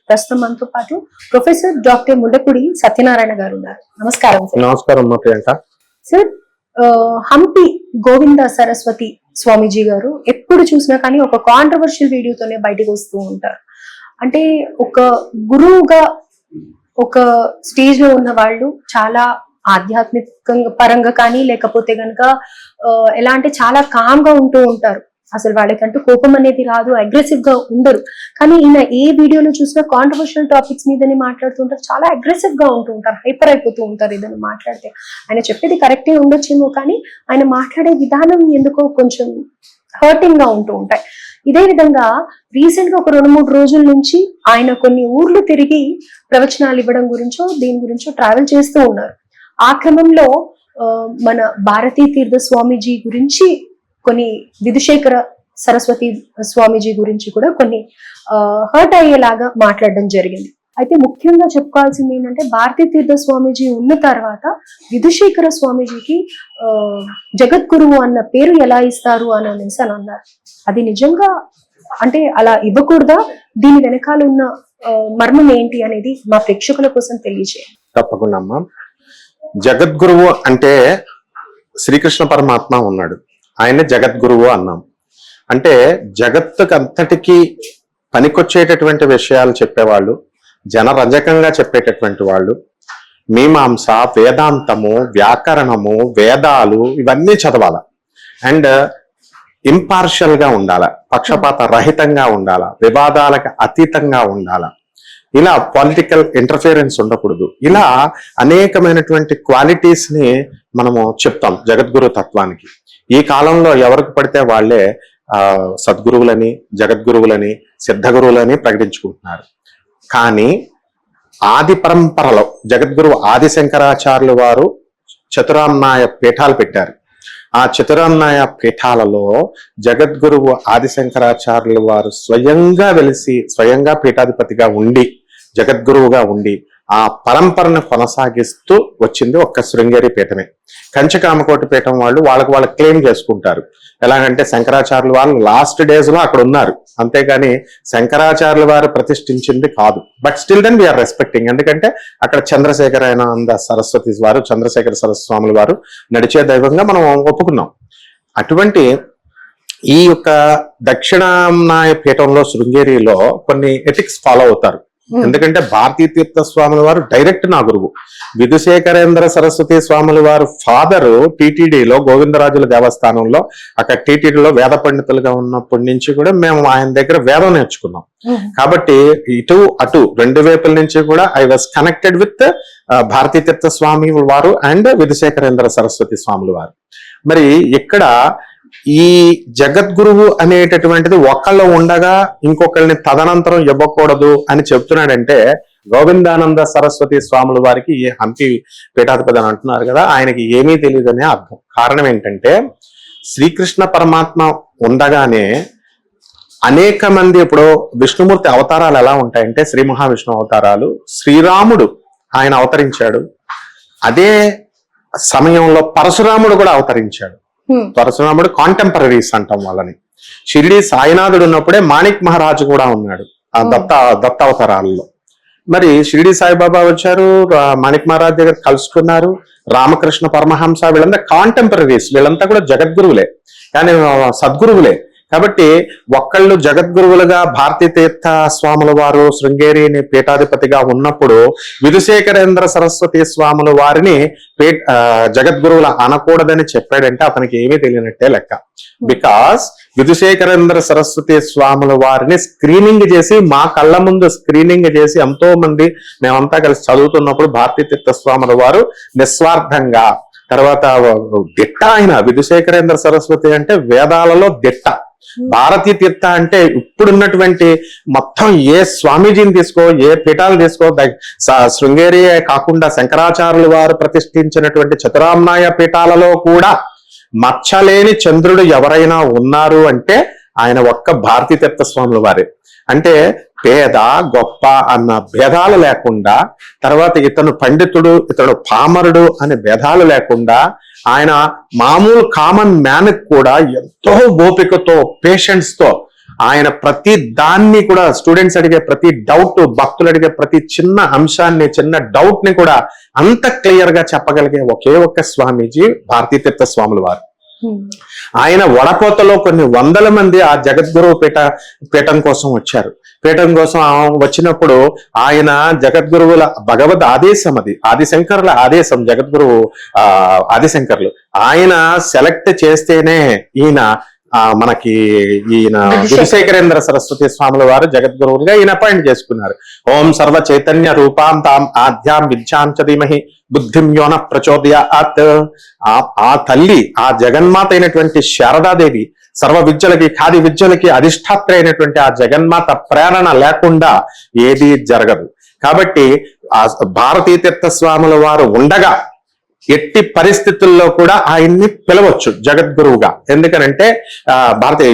ప్రస్తుతం మనతో పాటు ప్రొఫెసర్ డాక్టర్ ముల్లపూడి సత్యనారాయణ గారు ఉన్నారు. నమస్కారం సార్. నమస్కారం ప్రియాంక. సార్, హంపి గోవింద సరస్వతి స్వామీజీ గారు ఎప్పుడు చూసినా కానీ ఒక కాంట్రవర్షియల్ వీడియోతోనే బయటకు వస్తూ ఉంటారు. అంటే ఒక గురువుగా ఒక స్టేజ్ లో ఉన్న వాళ్ళు చాలా ఆధ్యాత్మిక పరంగా కానీ లేకపోతే గనక ఎలా అంటే చాలా కామ్ గా ఉంటూ ఉంటారు. అసలు వాళ్ళకంటూ కోపం అనేది రాదు, అగ్రెసివ్ గా ఉండరు. కానీ ఈయన ఏ వీడియోలో చూసినా కాంట్రవర్షియల్ టాపిక్స్ మీదని మాట్లాడుతూ ఉంటారు, చాలా అగ్రెసివ్ గా ఉంటూ ఉంటారు, హైపర్ అయిపోతూ ఉంటారు. ఏదైనా మాట్లాడితే ఆయన చెప్పేది కరెక్టే ఉండొచ్చేమో కానీ ఆయన మాట్లాడే విధానం ఎందుకో కొంచెం హర్టింగ్ గా ఉంటూ ఉంటాయి. ఇదే విధంగా రీసెంట్ గా ఒక 2-3 రోజుల నుంచి ఆయన కొన్ని ఊర్లు తిరిగి ప్రవచనాలు ఇవ్వడం గురించో దీని గురించో ట్రావెల్ చేస్తూ ఉన్నారు. ఆ క్రమంలో మన భారతీ తీర్థ స్వామీజీ గురించి, కొన్ని విధుశేఖర సరస్వతి స్వామీజీ గురించి కూడా కొన్ని హర్ట్ అయ్యేలాగా మాట్లాడడం జరిగింది. అయితే ముఖ్యంగా చెప్పుకోవాల్సింది ఏంటంటే భారతీ తీర్థ స్వామీజీ ఉన్న తర్వాత విధుశేఖర స్వామీజీకి జగద్గురువు అన్న పేరు ఎలా ఇస్తారు అని అనేసి అని అన్నారు. అది నిజంగా అంటే అలా ఇవ్వకూడదా? దీని వెనకాల ఉన్న మర్మం ఏంటి అనేది మా ప్రేక్షకుల కోసం తెలియజేయండి. తప్పకుండా అమ్మా. జగద్గురువు అంటే శ్రీకృష్ణ పరమాత్మ ఉన్నాడు, ఆయన జగద్గురువు అన్నాం. అంటే జగత్తుకు అంతటికీ పనికొచ్చేటటువంటి విషయాలు చెప్పేవాళ్ళు, జనరంజకంగా చెప్పేటటువంటి వాళ్ళు, మీమాంస, వేదాంతము, వ్యాకరణము, వేదాలు ఇవన్నీ చదవాల. అండ్ ఇంపార్షియల్ గా ఉండాల, పక్షపాత రహితంగా ఉండాల, వివాదాలకు అతీతంగా ఉండాల, ఇలా పొలిటికల్ ఇంటర్ఫియరెన్స్ ఉండకూడదు. ఇలా అనేకమైనటువంటి క్వాలిటీస్ ని మనము చెప్తాం జగద్గురు తత్వానికి. ఈ కాలంలో ఎవరికి పడితే వాళ్ళే సద్గురువులని, జగద్గురువులని, సిద్ధగురువులని ప్రకటించుకుంటున్నారు. కానీ ఆది పరంపరలో జగద్గురువు ఆది శంకరాచార్యులు వారు చతురామ్నాయ పీఠాలు పెట్టారు. ఆ చతురామ్నాయ పీఠాలలో జగద్గురువు ఆది శంకరాచార్యులు వారు స్వయంగా వెలిసి, స్వయంగా పీఠాధిపతిగా ఉండి, జగద్గురువుగా ఉండి ఆ పరంపరను కొనసాగిస్తూ వచ్చింది ఒక్క శృంగేరి పీఠమే. కంచకామకోటి పీఠం వాళ్ళు వాళ్ళకి క్లెయిమ్ చేసుకుంటారు. ఎలాగంటే శంకరాచార్యులు వారు లాస్ట్ డేస్ లో అక్కడ ఉన్నారు, అంతేగాని శంకరాచార్యులు వారు ప్రతిష్ఠించింది కాదు. But still then we are respecting. ఎందుకంటే అక్కడ చంద్రశేఖరానంద సరస్వతి వారు, చంద్రశేఖర సరస్వతి స్వాముల వారు నడిచే దైవంగా మనం ఒప్పుకున్నాం. అటువంటి ఈ యొక్క దక్షిణామ్నాయ పీఠంలో శృంగేరిలో కొన్ని ఎథిక్స్ ఫాలో అవుతారు. ఎందుకంటే భారతీ తీర్థ స్వాముల వారు డైరెక్ట్ నా గురువు. విధుశేఖరేంద్ర సరస్వతి స్వాముల వారు ఫాదరు టీటీడీలో గోవిందరాజుల దేవస్థానంలో అక్కడ టీటీడీలో వేద పండితులుగా ఉన్నప్పటి నుంచి కూడా మేము ఆయన దగ్గర వేదం నేర్చుకున్నాం. కాబట్టి ఇటు అటు రెండు వైపుల నుంచి కూడా I was connected with Bharati Tirtha Swami వారు అండ్ విధుశేఖరేంద్ర సరస్వతి స్వాముల వారు. మరి ఇక్కడ ఈ జగద్గురువు అనేటటువంటిది ఒకళ్ళు ఉండగా ఇంకొకరిని తదనంతరం ఇవ్వకూడదు అని చెప్తున్నాడంటే, గోవిందానంద సరస్వతి స్వాముల వారికి హంపి పీఠాధిపతి అని అంటున్నారు కదా, ఆయనకి ఏమీ తెలియదనే అర్థం. కారణం ఏంటంటే శ్రీకృష్ణ పరమాత్మ ఉండగానే అనేక మంది, ఇప్పుడు విష్ణుమూర్తి అవతారాలు ఎలా ఉంటాయంటే శ్రీ మహావిష్ణు అవతారాలు, శ్రీరాముడు ఆయన అవతరించాడు. అదే సమయంలో పరశురాముడు కూడా అవతరించాడు. పరశురాముడు కాంటెంపరీస్ అంటాం వాళ్ళని. షిరిడి సాయినాథుడు ఉన్నప్పుడే మాణిక్ మహారాజు కూడా ఉన్నాడు ఆ దత్త అవతారాలలో. మరి షిరిడి సాయిబాబా వచ్చారు, మాణిక్ మహారాజ్ దగ్గర కలుసుకున్నారు. రామకృష్ణ పరమహంస, వీళ్ళంతా కాంటెంపరీస్, వీళ్ళంతా కూడా జగద్గురువులే కానీ సద్గురువులే. కాబట్టి ఒక్కళ్ళు జగద్గురువులుగా భారతీ తీర్థ స్వాముల వారు శృంగేరిని పీఠాధిపతిగా ఉన్నప్పుడు విధుశేఖరేంద్ర సరస్వతి స్వాముల వారిని జగద్గురువులు అనకూడదని చెప్పాడంటే అతనికి ఏమీ తెలియనట్టే లెక్క. బికాస్ విధుశేఖరేంద్ర సరస్వతి స్వాముల వారిని స్క్రీనింగ్ చేసి, మా కళ్ళ ముందు స్క్రీనింగ్ చేసి ఎంతో మంది మేమంతా కలిసి చదువుతున్నప్పుడు భారతీ తీర్థ స్వాముల వారు నిస్వార్థంగా, తర్వాత దిట్ట ఆయన విధుశేఖరేంద్ర సరస్వతి అంటే వేదాలలో దిట్ట, భారతీ తీర్థ అంటే ఇప్పుడున్నటువంటి మొత్తం ఏ స్వామీజీని తీసుకో, ఏ పీఠాలు తీసుకో, శృంగేరి కాకుండా శంకరాచార్యులు వారు ప్రతిష్ఠించినటువంటి చతురామ్నాయ పీఠాలలో కూడా మచ్చలేని చంద్రుడు ఎవరైనా ఉన్నారు అంటే ఆయన ఒక్క భారతీ తీర్థ స్వాముల వారే. అంటే పేద గొప్ప అన్న భేదాలు లేకుండా, తర్వాత ఇతను పండితుడు ఇతడు పామరుడు అనే భేదాలు లేకుండా, ఆయన మామూలు కామన్ మ్యాన్ కూడా ఎంతో ఓపికతో, పేషెన్స్ తో ఆయన ప్రతి దాన్ని కూడా స్టూడెంట్స్ అడిగే ప్రతి డౌట్, భక్తులు అడిగే ప్రతి చిన్న అంశాన్ని, చిన్న డౌట్ ని కూడా అంత క్లియర్ గా చెప్పగలిగే ఒకే ఒక్క స్వామీజీ భారతీ తీర్థ స్వాముల వారు. ఆయన వడపోతలో కొన్ని వందల మంది ఆ జగద్గురు పీఠం కోసం వచ్చారు. పీఠం కోసం వచ్చినప్పుడు ఆయన జగద్గురువుల భగవద్ ఆదేశం, అది ఆదిశంకరుల ఆదేశం, జగద్గురువు ఆదిశంకర్లు ఆయన సెలెక్ట్ చేస్తేనే మనకి ఈయన విధుశేఖరేంద్ర సరస్వతి స్వాముల వారు జగద్గురువులుగా ఈయన అపాయింట్ చేసుకున్నారు. ఓం సర్వ చైతన్య రూపాం తాం ఆద్యాం విద్యాం చ ధీమహి బుద్ధిం యోన ప్రచోదయాత్. ఆ తల్లి, ఆ జగన్మాత అయినటువంటి శారదాదేవి, సర్వ విద్యలకి, ఖాది విద్యలకి అధిష్టాత్ర అయినటువంటి ఆ జగన్మాత ప్రేరణ లేకుండా ఏది జరగదు. కాబట్టి ఆ భారతీ తీర్థ స్వాముల వారు ఉండగా ఎట్టి పరిస్థితుల్లో కూడా ఆయన్ని పిలవచ్చు జగద్గురువుగా. ఎందుకనంటే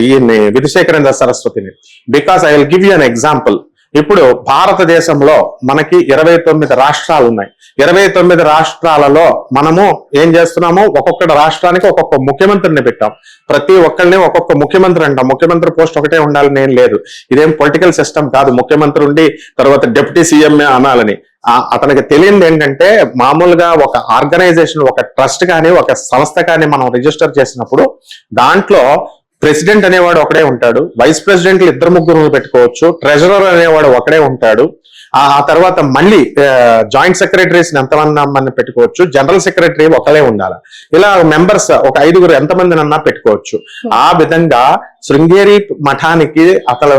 ఈయన్ని విధుశేఖరేంద్ర సరస్వతిని. Because I will give you an example. ఇప్పుడు భారతదేశంలో మనకి 29 రాష్ట్రాలు ఉన్నాయి. 29 రాష్ట్రాలలో మనము ఏం చేస్తున్నాము, ఒక్కొక్క రాష్ట్రానికి ఒక్కొక్క ముఖ్యమంత్రిని పెట్టాం. ప్రతి ఒక్కరిని ఒక్కొక్క ముఖ్యమంత్రి అంటాం. ముఖ్యమంత్రి పోస్ట్ ఒకటే ఉండాలని ఏం లేదు. ఇదేం పొలిటికల్ సిస్టమ్ కాదు. ముఖ్యమంత్రి ఉండి తర్వాత డిప్యూటీ సీఎం అనాలని. అతనికి తెలియదు ఏంటంటే, మామూలుగా ఒక ఆర్గనైజేషన్, ఒక ట్రస్ట్ కానీ, ఒక సంస్థ కానీ మనం రిజిస్టర్ చేసినప్పుడు దాంట్లో ప్రెసిడెంట్ అనేవాడు ఒకడే ఉంటాడు, వైస్ ప్రెసిడెంట్లు 2-3 పెట్టుకోవచ్చు, ట్రెజరర్ అనేవాడు ఒకడే ఉంటాడు. ఆ తర్వాత మళ్ళీ జాయింట్ సెక్రటరీస్ ఎంతమంది పెట్టుకోవచ్చు, జనరల్ సెక్రటరీ ఒకరే ఉండాలి. ఇలా మెంబర్స్ ఒక 5 ఎంతమందినన్నా పెట్టుకోవచ్చు. ఆ విధంగా శృంగేరి మఠానికి అసలు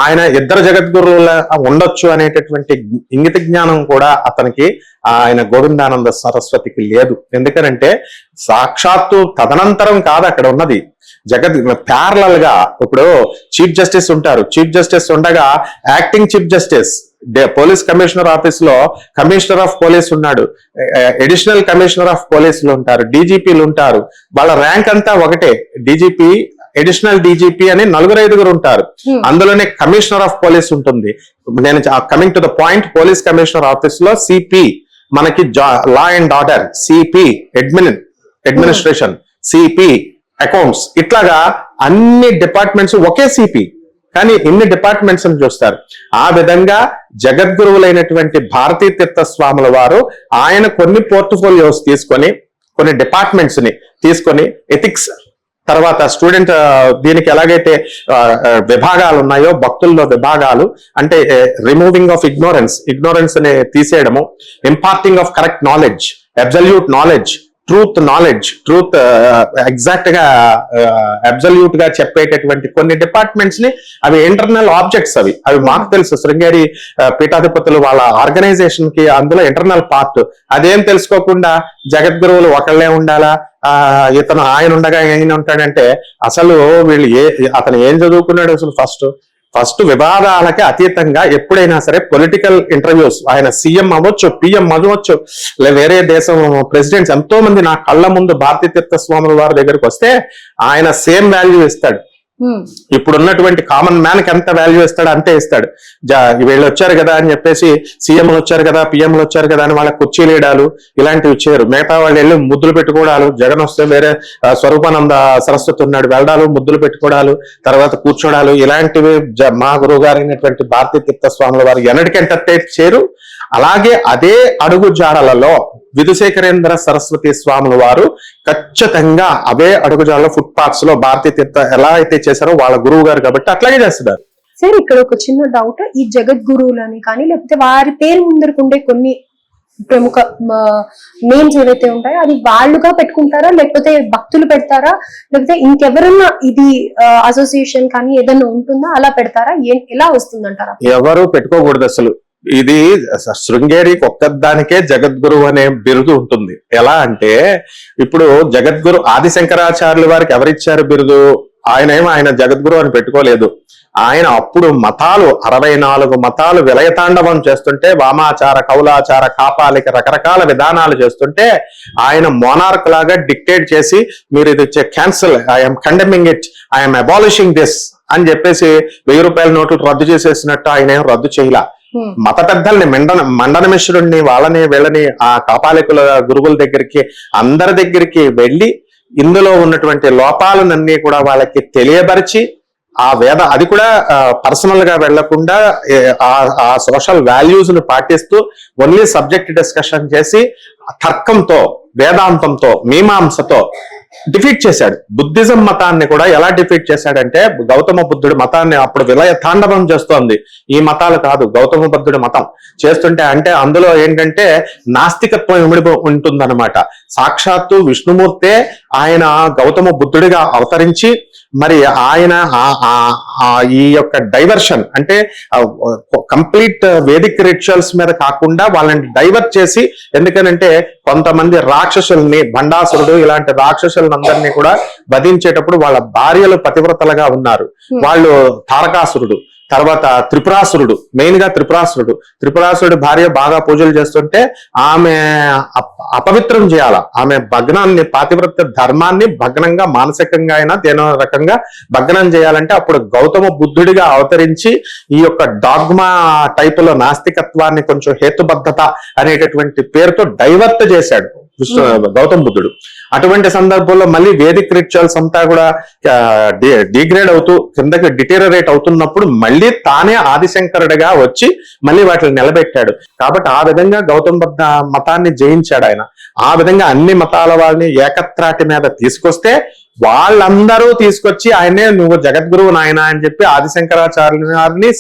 ఆయన 2 జగద్గురువుల ఉండొచ్చు అనేటటువంటి ఇంగిత జ్ఞానం కూడా అతనికి, ఆయన గోవిందానంద సరస్వతికి లేదు. ఎందుకనంటే సాక్షాత్తు తదనంతరం కాదు అక్కడ ఉన్నది, ప్యారలల్ గా. ఇప్పుడు చీఫ్ జస్టిస్ ఉంటారు, చీఫ్ జస్టిస్ ఉండగా acting chief justice, police commissioner office లో కమిషనర్ ఆఫ్ పోలీస్ ఉన్నాడు, అడిషనల్ కమిషనర్ ఆఫ్ పోలీసులు ఉంటారు, డీజీపీలు ఉంటారు. వాళ్ళ ర్యాంక్ అంతా ఒకటే. డీజీపీ, అడిషనల్ డీజీపీ అని 4-5 ఉంటారు. అందులోనే కమిషనర్ ఆఫ్ పోలీస్ ఉంటుంది. నేను coming to the point, police commissioner office లో సిపి, మనకి law and order, CP administration, CP accounts, ఇట్లాగా అన్ని డిపార్ట్మెంట్స్ ఒకే సిపి, కానీ ఇన్ని డిపార్ట్మెంట్స్ చూస్తారు. ఆ విధంగా జగద్గురువులైనటువంటి భారతీ తీర్థ స్వాముల వారు ఆయన కొన్ని పోర్ట్ఫోలియోస్ తీసుకొని, కొన్ని డిపార్ట్మెంట్స్ ని తీసుకొని, ఎథిక్స్, తర్వాత స్టూడెంట్ దీనికి ఎలాగైతే విభాగాలు ఉన్నాయో, భక్తుల్లో విభాగాలు అంటే రిమూవింగ్ ఆఫ్ ఇగ్నోరెన్స్ ని తీసేయడము, imparting of correct knowledge, absolute knowledge, truth knowledge, truth exact గా అబ్సల్యూట్ గా చెప్పేటటువంటి కొన్ని డిపార్ట్మెంట్స్ ని, అవి ఇంటర్నల్ ఆబ్జెక్ట్స్, అవి మాకు తెలుసు. శృంగేరి పీఠాధిపతులు వాళ్ళ ఆర్గనైజేషన్ కి అందులో ఇంటర్నల్ పార్ట్. అదేం తెలుసుకోకుండా జగద్గురువులు ఒకళ్ళే ఉండాలా, ఇతను ఆయన ఉండగా ఆయన ఉంటాడంటే, అసలు వీళ్ళు అతను ఏం చదువుకున్నాడు అసలు? ఫస్ట్ వివాదాలకి అతీతంగా ఎప్పుడైనా సరే పొలిటికల్ ఇంటర్వ్యూస్, ఆయన సీఎం అవ్వచ్చు, పిఎం అవ్వచ్చు, వేరే దేశం ప్రెసిడెంట్స్, ఎంతో మంది నా కళ్ళ ముందు భారతీ తీర్థ స్వాముల వారి దగ్గరికి వస్తే ఆయన సేమ్ వాల్యూ ఇస్తాడు. ఇప్పుడు ఉన్నటువంటి కామన్ మ్యాన్ కి ఎంత వాల్యూ ఇస్తాడు అంతే ఇస్తాడు. వీళ్ళు వచ్చారు కదా అని చెప్పేసి, సీఎంలు వచ్చారు కదా, పిఎంలు వచ్చారు కదా అని వాళ్ళకి కుర్చీలు వేయడాలు ఇలాంటివి ఇచ్చారు. మిగతా వాళ్ళు వెళ్ళి ముద్దులు పెట్టుకోవడాలు, జగన్ వస్తే వేరే స్వరూపానంద సరస్వతి ఉన్నాడు, వెళ్ళడాలు, ముద్దులు పెట్టుకోవడాలు, తర్వాత కూర్చోడాలు, ఇలాంటివి మా గురువు గారు అయినటువంటి భారతీ తీర్థ స్వాముల వారు ఎన్నటికి ఎంటర్టైన్ చేయరు. అలాగే అదే అడుగు జాడలలో విధుశేఖరేంద్ర సరస్వతి స్వాముల వారు ఖచ్చితంగా అవే అడుగుజాడలో ఫుట్ పాత్స్ లో భారతీ తీర్థ ఎలా అయితే చేశారో వాళ్ళ గురువు గారు కాబట్టి అట్లాగే చేస్తున్నారు. సార్, ఇక్కడ ఒక చిన్న డౌట్, ఈ జగద్గురువులని కానీ లేకపోతే వారి పేరు ముందరుకుండే కొన్ని ప్రముఖ నేమ్స్ ఏవైతే ఉంటాయో అది వాళ్ళుగా పెట్టుకుంటారా, లేకపోతే భక్తులు పెడతారా, లేకపోతే ఇంకెవరన్నా ఇది అసోసియేషన్ కానీ ఏదన్నా ఉంటుందా, అలా పెడతారా, ఎలా వస్తుందంటారా? ఎవరు పెట్టుకోకూడదు అసలు. ఇది శృంగేరికి ఒక్కదానికే జగద్గురు అనే బిరుదు ఉంటుంది. ఎలా అంటే, ఇప్పుడు జగద్గురు ఆదిశంకరాచార్యుల వారికి ఎవరిచ్చారు బిరుదు? ఆయన జగద్గురు అని పెట్టుకోలేదు. ఆయన అప్పుడు మతాలు 64 మతాలు విలయతాండవం చేస్తుంటే, వామాచార, కౌలాచార, కాపాలిక రకరకాల విధానాలు చేస్తుంటే, ఆయన మోనార్క్ లాగా డిక్టేట్ చేసి, మీరు ఇది cancel, I'm condemning it, I'm abolishing this అని చెప్పేసి 1000 రూపాయల నోట్లు రద్దు చేసేసినట్టు ఆయన ఏం రద్దు చేయలా. మత పెద్దల్ని, మండన మిశ్రుడిని, వాళ్ళని వీళ్ళని, ఆ కాపాలికుల గురువుల దగ్గరికి, అందరి దగ్గరికి వెళ్ళి ఇందులో ఉన్నటువంటి లోపాలనన్నీ కూడా వాళ్ళకి తెలియపరిచి, ఆ అది కూడా పర్సనల్ గా వెళ్లకుండా ఆ సోషల్ వాల్యూస్ ను పాటిస్తూ ఓన్లీ సబ్జెక్ట్ డిస్కషన్ చేసి తర్కంతో, వేదాంతంతో, మీమాంసతో డిఫీట్ చేశాడు. బుద్ధిజం మతాన్ని కూడా ఎలా డిఫీట్ చేశాడంటే, గౌతమ బుద్ధుడి మతాన్ని అప్పుడు విలయ తాండవం చేస్తోంది. ఈ మతాలు కాదు, గౌతమ బుద్ధుడి మతం చేస్తుంటే అంటే అందులో ఏంటంటే నాస్తికత్వం ఇమిడి ఉంటుందన్నమాట. సాక్షాత్తు విష్ణుమూర్తే ఆయన గౌతమ బుద్ధుడిగా అవతరించి మరి ఆయన ఈ యొక్క డైవర్షన్ అంటే కంప్లీట్ వేదిక్ రిచువల్స్ మీద కాకుండా వాళ్ళని డైవర్ట్ చేసి, ఎందుకనంటే కొంతమంది రాక్షసుల్ని, భండాసురుడు ఇలాంటి రాక్షసులందరినీ కూడా వధించేటప్పుడు వాళ్ళ భార్యలు పతివ్రతలుగా ఉన్నారు. వాళ్ళు తారకాసురుడు, తర్వాత త్రిపురాసురుడు, మెయిన్ గా త్రిపురాసురుడు భార్య బాగా పూజలు చేస్తుంటే ఆమె అపవిత్రం చేయాల, ఆమె భగ్నాన్ని, పాతివ్రత్య ధర్మాన్ని భగ్నంగా, మానసికంగా అయినా దేనో రకంగా భగ్నం చేయాలంటే అప్పుడు గౌతమ బుద్ధుడిగా అవతరించి ఈ యొక్క డాగ్మా టైప్ లో నాస్తికత్వాన్ని కొంచెం హేతుబద్ధత అనేటటువంటి పేరుతో డైవర్ట్ చేశాడు గౌతమ బుద్ధుడు. అటువంటి సందర్భంలో మళ్ళీ వేదిక్ రిచువల్స్ అంతా కూడా డిగ్రేడ్ అవుతూ కిందకి డిటీరరేట్ అవుతున్నప్పుడు మళ్ళీ తానే ఆదిశంకరుడిగా వచ్చి మళ్ళీ వాటిని నిలబెట్టాడు. కాబట్టి ఆ విధంగా గౌతమ బుద్ధ మతాన్ని జయించాడు ఆయన. ఆ విధంగా అన్ని మతాల వాళ్ళని ఏకత్రాటి మీద తీసుకొస్తే వాళ్ళందరూ తీసుకొచ్చి ఆయనే నువ్వు జగద్గురువు నాయన అని చెప్పి ఆదిశంకరాచార్యుని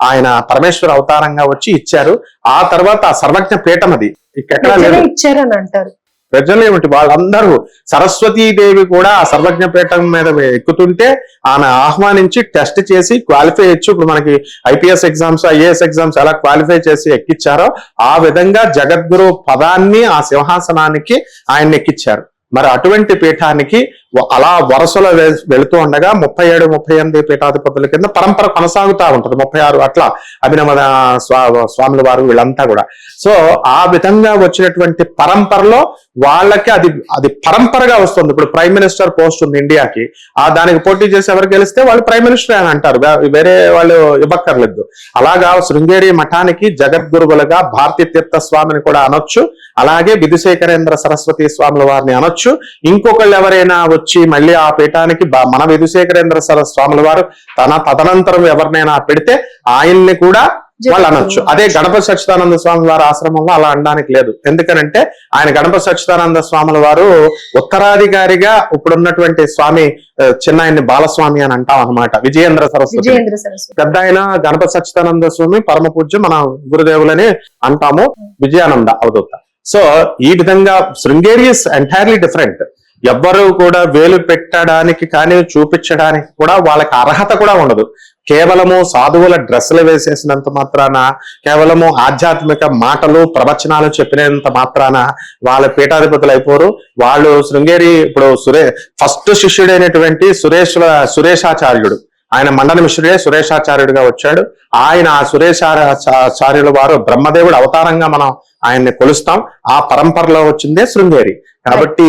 ఆయన పరమేశ్వర అవతారంగా వచ్చి ఇచ్చారు. ఆ తర్వాత సర్వజ్ఞ పీఠం అది ఇచ్చారని అంటారు ప్రజలు ఏమిటి, వాళ్ళందరూ సరస్వతీదేవి కూడా ఆ సర్వజ్ఞ పీఠం మీద ఎక్కుతుంటే ఆమె ఆహ్వానించి టెస్ట్ చేసి క్వాలిఫై చేయొచ్చు. ఇప్పుడు మనకి ఐపీఎస్ ఎగ్జామ్స్, ఐఏఎస్ ఎగ్జామ్స్ ఎలా క్వాలిఫై చేసి ఎక్కిచ్చారో ఆ విధంగా జగద్గురు పదాన్ని ఆ సింహాసనానికి ఆయన్ని ఎక్కిచ్చారు. మరి అటువంటి పీఠానికి అలా వరుసలో వెళుతూ ఉండగా 37, 38 పీఠాధిపతుల కింద పరంపర కొనసాగుతూ ఉంటుంది. 36 అట్లా అభినవ స్వాముల వారు వీళ్ళంతా కూడా. సో ఆ విధంగా వచ్చినటువంటి పరంపరలో వాళ్ళకి అది పరంపరగా వస్తుంది. ఇప్పుడు ప్రైమ్ మినిస్టర్ పోస్ట్ ఉంది ఇండియాకి, దానికి పోటీ చేసి ఎవరు గెలిస్తే వాళ్ళు ప్రైమ్ మినిస్టర్ అని అంటారు, వేరే వాళ్ళు ఇవ్వక్కర్లేదు. అలాగా శృంగేరి మఠానికి జగద్గురువులుగా భారతీ తీర్థ స్వామిని కూడా అనొచ్చు, అలాగే విధుశేఖరేంద్ర సరస్వతి స్వాముల వారిని అనొచ్చు. ఇంకొకళ్ళు ఎవరైనా వచ్చి మళ్ళీ ఆ పీఠానికి మన విధుశేఖరేంద్ర స్వాముల వారు తదనంతరం ఎవరినైనా పెడితే ఆయన్ని కూడా వాళ్ళు అనొచ్చు. అదే గణపతి సచ్చిదానంద స్వామి వారి ఆశ్రమంలో అలా అనడానికి లేదు. ఎందుకనంటే ఆయన గణపతి సచ్చిదానంద స్వాముల వారు ఉత్తరాధికారిగా ఇప్పుడున్నటువంటి స్వామి చిన్నాయన్ని బాలస్వామి అని అంటాం అనమాట. విజయేంద్ర సరస్వతి పెద్ద ఆయన గణపతి సచ్చిదానంద స్వామి పరమ పూజ్యం మన గురుదేవులని అంటాము, విజయానంద అవధూత. సో ఈ విధంగా శృంగేరి ఇస్ ఎంటైర్లీ డిఫరెంట్. ఎవ్వరూ కూడా వేలు పెట్టడానికి కానీ చూపించడానికి కూడా వాళ్ళకి అర్హత కూడా ఉండదు. కేవలము సాధువుల డ్రెస్సులు వేసేసినంత మాత్రాన, కేవలము ఆధ్యాత్మిక మాటలు ప్రవచనాలు చెప్పినంత మాత్రాన వాళ్ళ పీఠాధిపతులు అయిపోరు. వాళ్ళు శృంగేరి ఇప్పుడు ఫస్ట్ శిష్యుడైనటువంటి సురేషాచార్యుడు, ఆయన మండన మిశ్రుడే సురేషాచార్యుడిగా వచ్చాడు. ఆయన ఆ సురేషాచార్యుల వారు బ్రహ్మదేవుడు అవతారంగా మనం ఆయన్ని కొలుస్తాం. ఆ పరంపరలో వచ్చిందే శృంగేరి. కాబట్టి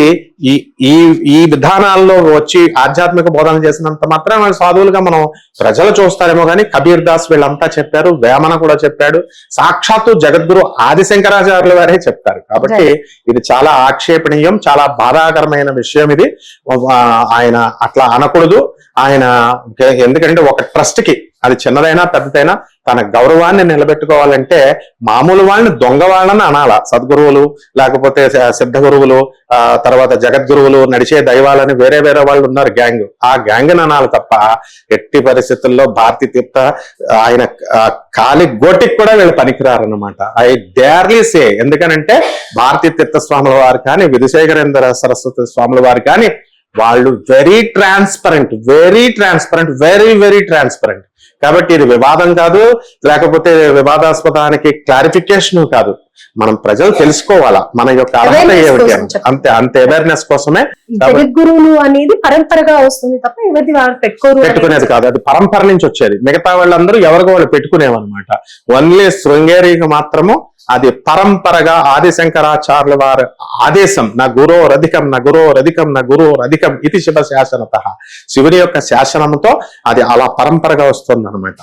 ఈ విధానాల్లో వచ్చి ఆధ్యాత్మిక బోధన చేసినంత మాత్రం వాళ్ళు సాధువులుగా మనం ప్రజలు చూస్తారేమో కానీ కబీర్ దాస్ వీళ్ళంతా చెప్పారు, వేమన కూడా చెప్పాడు, సాక్షాత్తు జగద్గురు ఆదిశంకరాచార్యుల వారే చెప్తారు. కాబట్టి ఇది చాలా ఆక్షేపణీయం, చాలా బాధాకరమైన విషయం ఇది. ఆయన అట్లా అనకూడదు. ఆయన ఎందుకంటే ఒక ట్రస్ట్ కి అది చిన్నదైనా పెద్దదైనా తన గౌరవాన్ని నిలబెట్టుకోవాలంటే మామూలు వాళ్ళని దొంగ వాళ్ళని అనాల. సద్గురువులు లేకపోతే సిద్ధ గురువులు, తర్వాత జగద్గురువులు, నడిచే దైవాలని వేరే వాళ్ళు ఉన్నారు గ్యాంగ్, ఆ గ్యాంగ్ అనాలి తప్ప ఎట్టి పరిస్థితుల్లో భారతీ తీర్థ ఆయన కాలి గోటికి కూడా వీళ్ళు పనికిరారన్నమాట. ఐ డేర్లీ సే. ఎందుకనంటే భారతీ తీర్థ స్వాముల వారు కానీ విధుశేఖరేంద్ర సరస్వతి స్వాముల వారు కానీ వాళ్ళు వెరీ ట్రాన్స్పరెంట్, వెరీ ట్రాన్స్పరెంట్. కాబట్టి ఇది వివాదం కాదు, లేకపోతే వివాదాస్పదానికి క్లారిఫికేషన్ కాదు. మనం ప్రజలు తెలుసుకోవాలా మన యొక్క అర్హత ఏమిటి, అంతే అవేర్నెస్ కోసమే. జగద్గురువులు అనేది పరంపరగా వస్తుంది తప్ప ఎవరిది వాళ్ళు పెట్టుకునేది కాదు, అది పరంపర నుంచి వచ్చేది. మిగతా వాళ్ళందరూ ఎవరికి వాళ్ళు పెట్టుకునేవన్నమాట. ఓన్లీ శృంగేరికి మాత్రము అది పరంపరగా ఆదిశంకరాచార్యుల వారి ఆదేశం, నా గురోరధికం ఇది శివ శాసనత, శివుని యొక్క శాసనంతో అది అలా పరంపరగా వస్తుంది అనమాట.